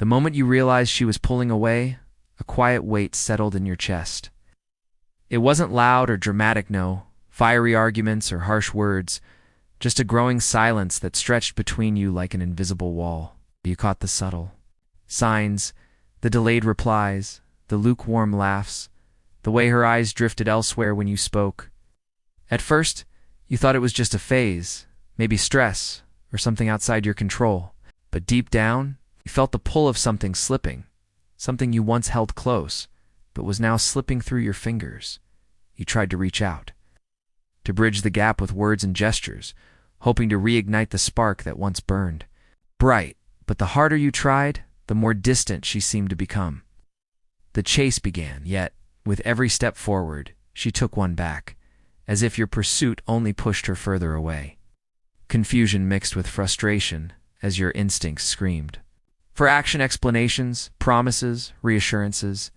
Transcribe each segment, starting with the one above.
The moment you realized she was pulling away, a quiet weight settled in your chest. It wasn't loud or dramatic, no, fiery arguments or harsh words, just a growing silence that stretched between you like an invisible wall. You caught the subtle signs, the delayed replies, the lukewarm laughs, the way her eyes drifted elsewhere when you spoke. At first, you thought it was just a phase, maybe stress, or something outside your control. But deep down, you felt the pull of something slipping, something you once held close, but was now slipping through your fingers. You tried to reach out, to bridge the gap with words and gestures, hoping to reignite the spark that once burned bright, but the harder you tried, the more distant she seemed to become. The chase began, yet, with every step forward, she took one back, as if your pursuit only pushed her further away. Confusion mixed with frustration as your instincts screamed for action, explanations, promises, reassurances.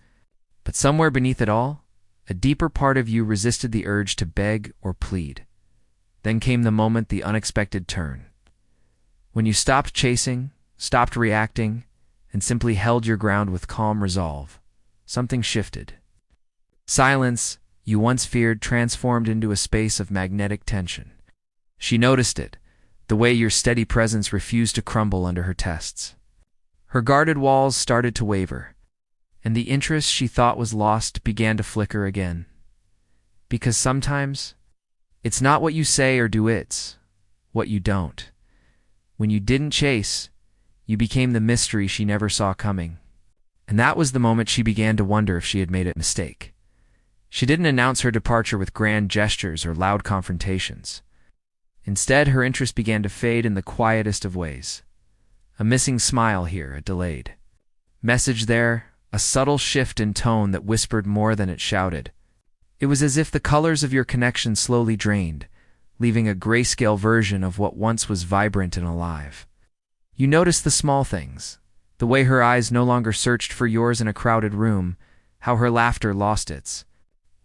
But somewhere beneath it all, a deeper part of you resisted the urge to beg or plead. Then came the moment, the unexpected turn. When you stopped chasing, stopped reacting, and simply held your ground with calm resolve, something shifted. Silence, you once feared, transformed into a space of magnetic tension. She noticed it, the way your steady presence refused to crumble under her tests. Her guarded walls started to waver, and the interest she thought was lost began to flicker again. Because sometimes, it's not what you say or do, it's what you don't. When you didn't chase, you became the mystery she never saw coming. And that was the moment she began to wonder if she had made a mistake. She didn't announce her departure with grand gestures or loud confrontations. Instead, her interest began to fade in the quietest of ways. A missing smile here, a delayed message there, a subtle shift in tone that whispered more than it shouted. It was as if the colors of your connection slowly drained, leaving a grayscale version of what once was vibrant and alive. You noticed the small things, the way her eyes no longer searched for yours in a crowded room, how her laughter lost its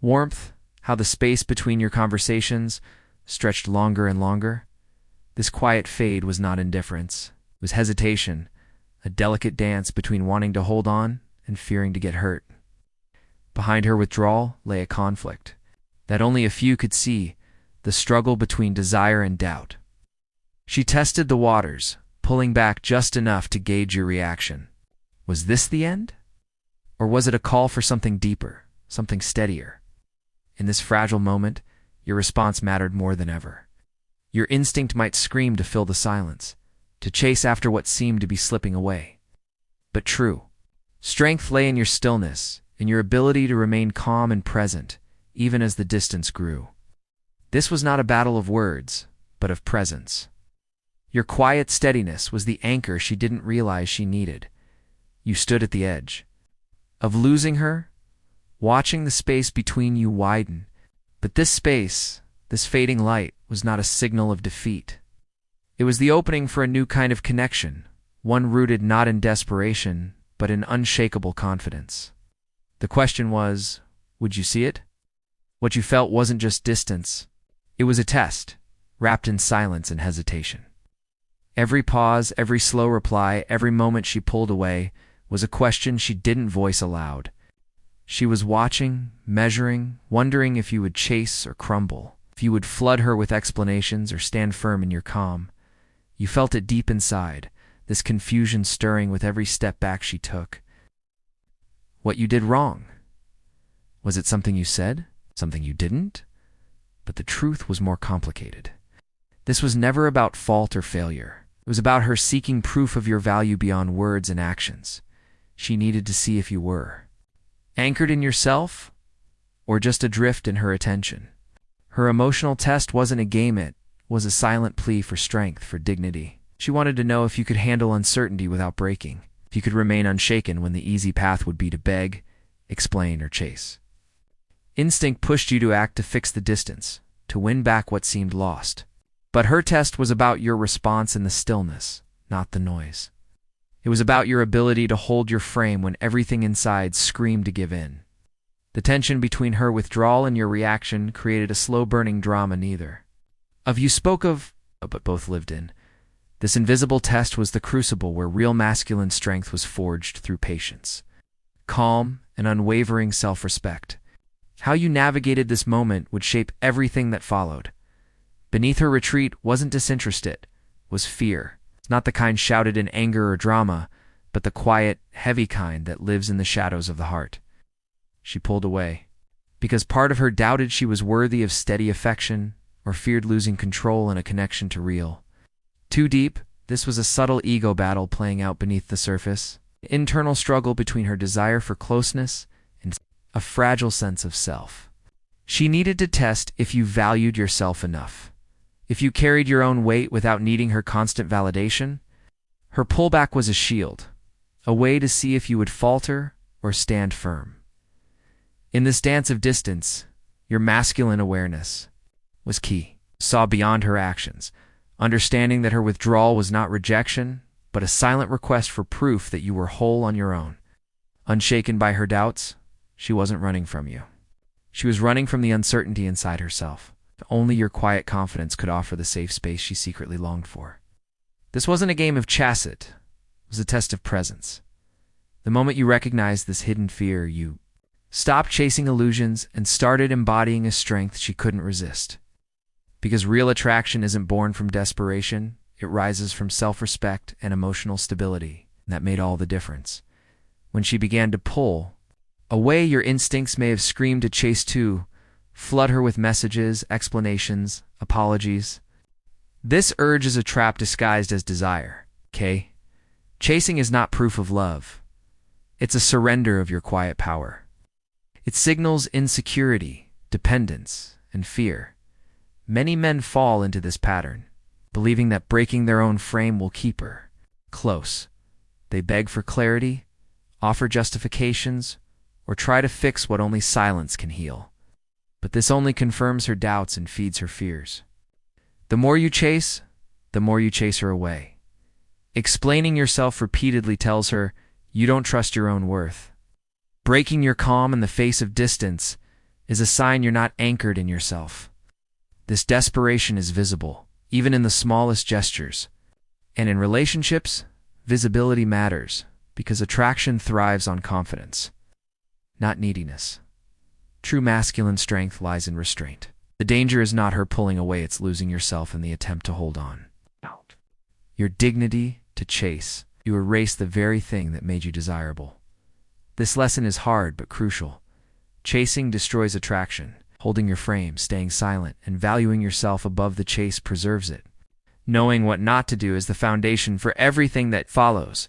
warmth, how the space between your conversations stretched longer and longer. This quiet fade was not indifference. It was hesitation, a delicate dance between wanting to hold on and fearing to get hurt. Behind her withdrawal lay a conflict that only a few could see, the struggle between desire and doubt. She tested the waters, pulling back just enough to gauge your reaction. Was this the end? Or was it a call for something deeper, something steadier? In this fragile moment, your response mattered more than ever. Your instinct might scream to fill the silence, to chase after what seemed to be slipping away. But true strength lay in your stillness, in your ability to remain calm and present, even as the distance grew. This was not a battle of words, but of presence. Your quiet steadiness was the anchor she didn't realize she needed. You stood at the edge of losing her, watching the space between you widen. But this space, this fading light, was not a signal of defeat. It was the opening for a new kind of connection, one rooted not in desperation, but in unshakable confidence. The question was, would you see it? What you felt wasn't just distance. It was a test, wrapped in silence and hesitation. Every pause, every slow reply, every moment she pulled away was a question she didn't voice aloud. She was watching, measuring, wondering if you would chase or crumble, if you would flood her with explanations or stand firm in your calm. You felt it deep inside, this confusion stirring with every step back she took. What you did wrong? Was it something you said? Something you didn't? But the truth was more complicated. This was never about fault or failure. It was about her seeking proof of your value beyond words and actions. She needed to see if you were anchored in yourself, or just adrift in her attention. Her emotional test wasn't a game, it was a silent plea for strength, for dignity. She wanted to know if you could handle uncertainty without breaking, if you could remain unshaken when the easy path would be to beg, explain, or chase. Instinct pushed you to act, to fix the distance, to win back what seemed lost. But her test was about your response in the stillness, not the noise. It was about your ability to hold your frame when everything inside screamed to give in. The tension between her withdrawal and your reaction created a slow-burning drama neither of you spoke of, but both lived in. This invisible test was the crucible where real masculine strength was forged through patience, calm, and unwavering self-respect. How you navigated this moment would shape everything that followed. Beneath her retreat wasn't disinterested, was fear. Not the kind shouted in anger or drama, but the quiet, heavy kind that lives in the shadows of the heart. She pulled away, because part of her doubted she was worthy of steady affection or feared losing control and a connection to real. Too deep, this was a subtle ego battle playing out beneath the surface, an internal struggle between her desire for closeness and a fragile sense of self. She needed to test if you valued yourself enough, if you carried your own weight without needing her constant validation. Her pullback was a shield, a way to see if you would falter or stand firm. In this dance of distance, your masculine awareness was key. Saw beyond her actions, understanding that her withdrawal was not rejection, but a silent request for proof that you were whole on your own. Unshaken by her doubts, she wasn't running from you. She was running from the uncertainty inside herself. Only your quiet confidence could offer the safe space she secretly longed for. This wasn't a game of chassis, it was a test of presence. The moment you recognized this hidden fear, you stopped chasing illusions and started embodying a strength she couldn't resist. Because real attraction isn't born from desperation, it rises from self-respect and emotional stability. And that made all the difference. When she began to pull away, your instincts may have screamed to chase too, flood her with messages, explanations, apologies. This urge is a trap disguised as desire, okay? Chasing is not proof of love. It's a surrender of your quiet power. It signals insecurity, dependence, and fear. Many men fall into this pattern, believing that breaking their own frame will keep her close. They beg for clarity, offer justifications, or try to fix what only silence can heal. But this only confirms her doubts and feeds her fears. The more you chase her away. Explaining yourself repeatedly tells her you don't trust your own worth. Breaking your calm in the face of distance is a sign you're not anchored in yourself. This desperation is visible, even in the smallest gestures. And in relationships, visibility matters, because attraction thrives on confidence, not neediness. True masculine strength lies in restraint. The danger is not her pulling away, it's losing yourself in the attempt to hold on. Your dignity to chase, you erase the very thing that made you desirable. This lesson is hard but crucial. Chasing destroys attraction. Holding your frame, staying silent, and valuing yourself above the chase preserves it. Knowing what not to do is the foundation for everything that follows.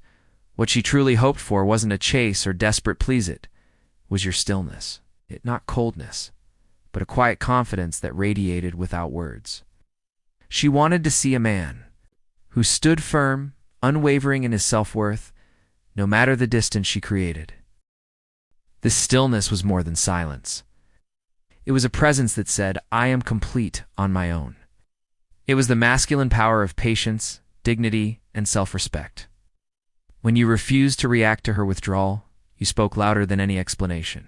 What she truly hoped for wasn't a chase or desperate please, it was your stillness. Not coldness, but a quiet confidence that radiated without words. She wanted to see a man who stood firm, unwavering in his self-worth, no matter the distance she created. This stillness was more than silence. It was a presence that said, I am complete on my own. It was the masculine power of patience, dignity, and self-respect. When you refused to react to her withdrawal, you spoke louder than any explanation.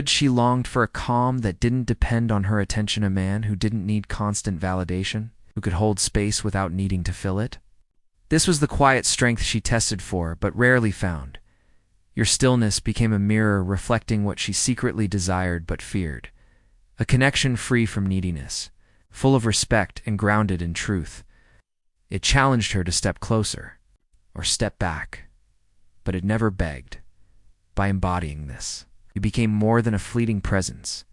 She longed for a calm that didn't depend on her attention, a man who didn't need constant validation, who could hold space without needing to fill it. This was the quiet strength she tested for, but rarely found. Your stillness became a mirror reflecting what she secretly desired but feared. A connection free from neediness, full of respect and grounded in truth. It challenged her to step closer, or step back, but it never begged. By embodying this, you became more than a fleeting presence.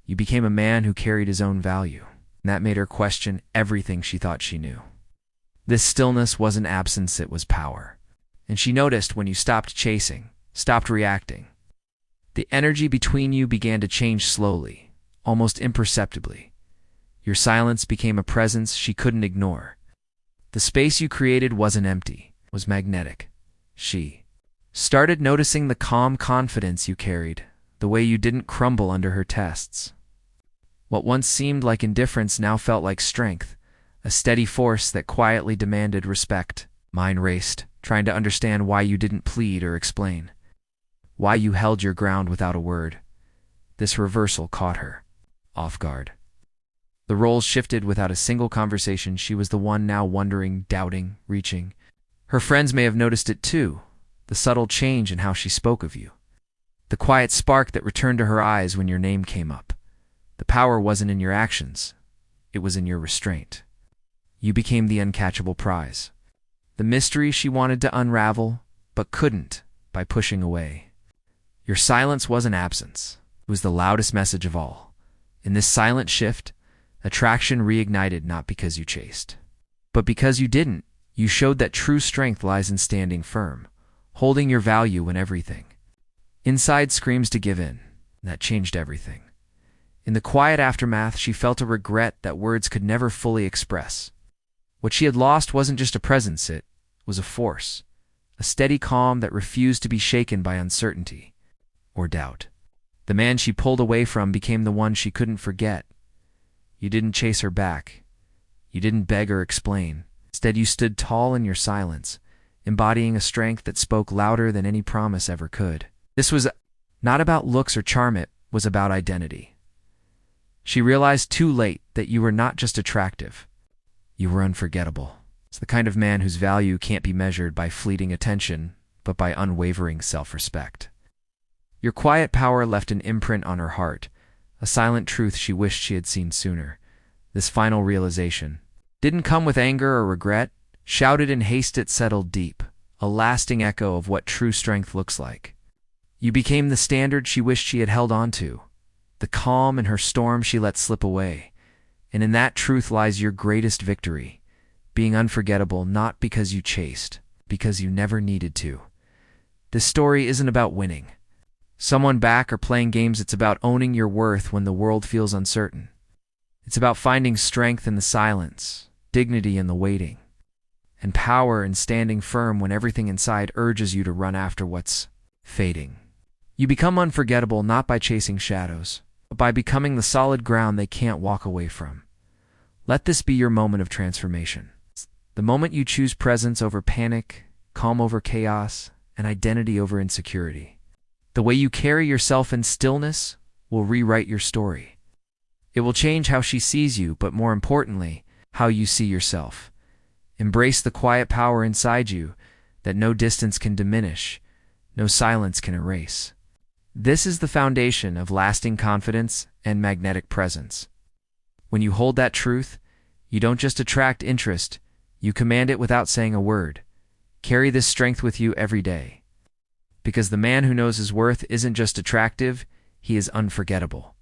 You became a man who carried his own value, and that made her question everything she thought she knew. This stillness wasn't absence, it was power. And she noticed when you stopped chasing, stopped reacting. The energy between you began to change slowly, almost imperceptibly. Your silence became a presence she couldn't ignore. The space you created wasn't empty, it was magnetic. She started noticing the calm confidence you carried, the way you didn't crumble under her tests. What once seemed like indifference now felt like strength, a steady force that quietly demanded respect. Mine raced, trying to understand why you didn't plead or explain, why you held your ground without a word. This reversal caught her off guard. The The roles shifted without a single conversation. She was the one now wondering, doubting, reaching. Her friends may have noticed it too, the subtle change in how she spoke of you. The quiet spark that returned to her eyes when your name came up. The power wasn't in your actions. It was in your restraint. You became the uncatchable prize. The mystery she wanted to unravel, but couldn't, by pushing away. Your silence wasn't absence. It was the loudest message of all. In this silent shift, attraction reignited not because you chased, but because you didn't. You showed that true strength lies in standing firm, holding your value when everything inside screams to give in. That changed everything. In the quiet aftermath, she felt a regret that words could never fully express. What she had lost wasn't just a presence, it was a force, a steady calm that refused to be shaken by uncertainty or doubt. The man she pulled away from became the one she couldn't forget. You didn't chase her back. You didn't beg or explain. Instead, you stood tall in your silence, embodying a strength that spoke louder than any promise ever could. This was not about looks or charm, it was about identity. She realized too late that you were not just attractive. You were unforgettable. It's the kind of man whose value can't be measured by fleeting attention, but by unwavering self-respect. Your quiet power left an imprint on her heart, a silent truth she wished she had seen sooner. This final realization didn't come with anger or regret. Shouted in haste, it settled deep, a lasting echo of what true strength looks like. You became the standard she wished she had held on to, the calm in her storm she let slip away. And in that truth lies your greatest victory, being unforgettable not because you chased, because you never needed to. This story isn't about winning someone back or playing games. It's about owning your worth when the world feels uncertain. It's about finding strength in the silence, dignity in the waiting, and power in standing firm when everything inside urges you to run after what's fading. You become unforgettable not by chasing shadows, but by becoming the solid ground they can't walk away from. Let this be your moment of transformation. The moment you choose presence over panic, calm over chaos, and identity over insecurity. The way you carry yourself in stillness will rewrite your story. It will change how she sees you, but more importantly, how you see yourself. Embrace the quiet power inside you that no distance can diminish, no silence can erase. This is the foundation of lasting confidence and magnetic presence. When you hold that truth, you don't just attract interest, you command it without saying a word. Carry this strength with you every day. Because the man who knows his worth isn't just attractive, he is unforgettable.